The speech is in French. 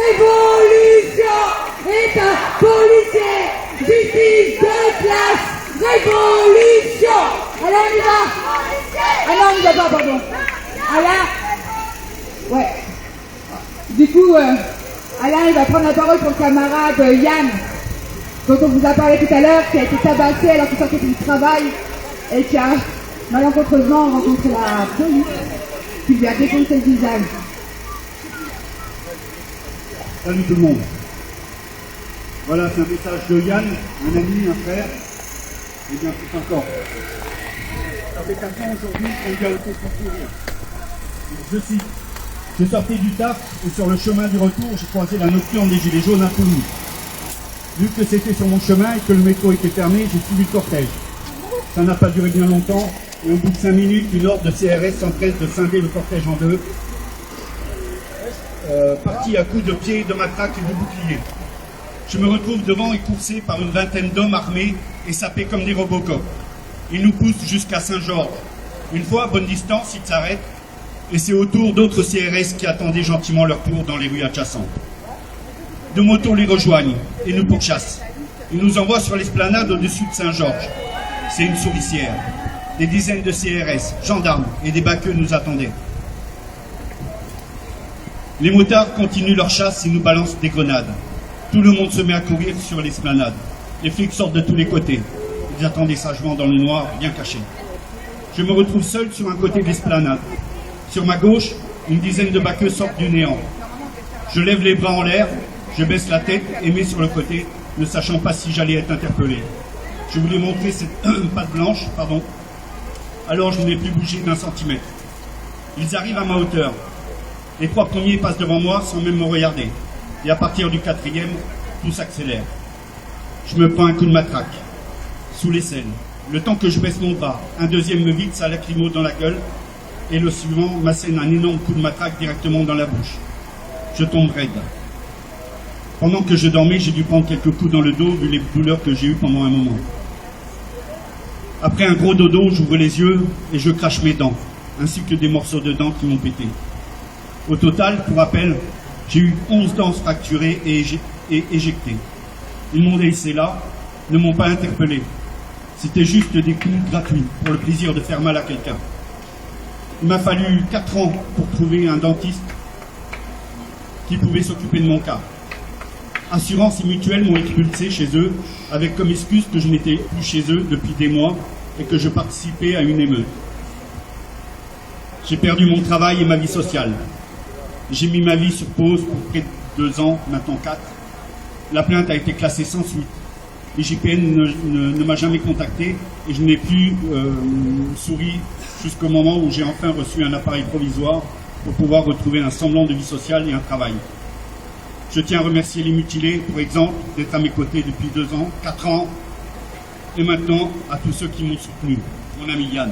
Révolution est un policier. Justice de classe. Révolution. Alors on y va. Ah non, on y va pas, pardon. Alain. Ouais. Du coup, Alain, il va prendre la parole pour le camarade Yann, dont on vous a parlé tout à l'heure, qui a été tabassé alors qu'il sortait du travail et qui a malencontreusement rencontré la police, qui lui a défoncé le visage. Salut tout le monde. Voilà, c'est un message de Yann, un ami, un frère, et bien plus encore. Ça fait 4 ans aujourd'hui qu'on lui a ôté son sourire. Je cite: je sortais du taf et sur le chemin du retour, j'ai croisé la nocturne des Gilets jaunes inconnus. Vu que c'était sur mon chemin et que le métro était fermé, j'ai suivi le cortège. Ça n'a pas duré bien longtemps, et au bout de 5 minutes, une ordre de CRS s'empresse de scinder le cortège en deux, parti à coups de pied, de matraque et de bouclier. Je me retrouve devant et coursé par une vingtaine d'hommes armés et sapés comme des Robocop. Ils nous poussent jusqu'à Saint-Georges. Une fois à bonne distance, ils s'arrêtent, et c'est au tour d'autres CRS qui attendaient gentiment leur tour dans les rues adjacentes. Deux motos les rejoignent et nous pourchassent. Ils nous envoient sur l'esplanade au-dessus de Saint-Georges. C'est une souricière. Des dizaines de CRS, gendarmes et des baqueux nous attendaient. Les motards continuent leur chasse et nous balancent des grenades. Tout le monde se met à courir sur l'esplanade. Les flics sortent de tous les côtés. Ils attendaient sagement dans le noir, bien cachés. Je me retrouve seul sur un côté de l'esplanade. Sur ma gauche, une dizaine de baqueux sortent du néant. Je lève les bras en l'air, je baisse la tête et mets sur le côté, ne sachant pas si j'allais être interpellé. Je voulais montrer cette patte blanche, alors je n'ai plus bougé d'un centimètre. Ils arrivent à ma hauteur. Les 3 premiers passent devant moi sans même me regarder. Et à partir du 4e, tout s'accélère. Je me prends un coup de matraque, sous l'aisselle. Le temps que je baisse mon bras, un deuxième me vide sa lacrymo dans la gueule, et le suivant m'assène un énorme coup de matraque directement dans la bouche. Je tombe raide. Pendant que je dormais, j'ai dû prendre quelques coups dans le dos, vu les douleurs que j'ai eues pendant un moment. Après un gros dodo, j'ouvre les yeux et je crache mes dents, ainsi que des morceaux de dents qui m'ont pété. Au total, pour rappel, j'ai eu 11 dents fracturées et éjectées. Ils m'ont laissé là, ne m'ont pas interpellé. C'était juste des coups gratuits, pour le plaisir de faire mal à quelqu'un. Il m'a fallu 4 ans pour trouver un dentiste qui pouvait s'occuper de mon cas. Assurance et mutuelle m'ont expulsé chez eux, avec comme excuse que je n'étais plus chez eux depuis des mois et que je participais à une émeute. J'ai perdu mon travail et ma vie sociale. J'ai mis ma vie sur pause pour près de 2 ans, maintenant 4. La plainte a été classée sans suite. L'IGPN ne m'a jamais contacté et je n'ai plus souri jusqu'au moment où j'ai enfin reçu un appareil provisoire pour pouvoir retrouver un semblant de vie sociale et un travail. Je tiens à remercier les mutilés, pour exemple, d'être à mes côtés depuis 2 ans, 4 ans, et maintenant à tous ceux qui m'ont soutenu. Mon ami Yann.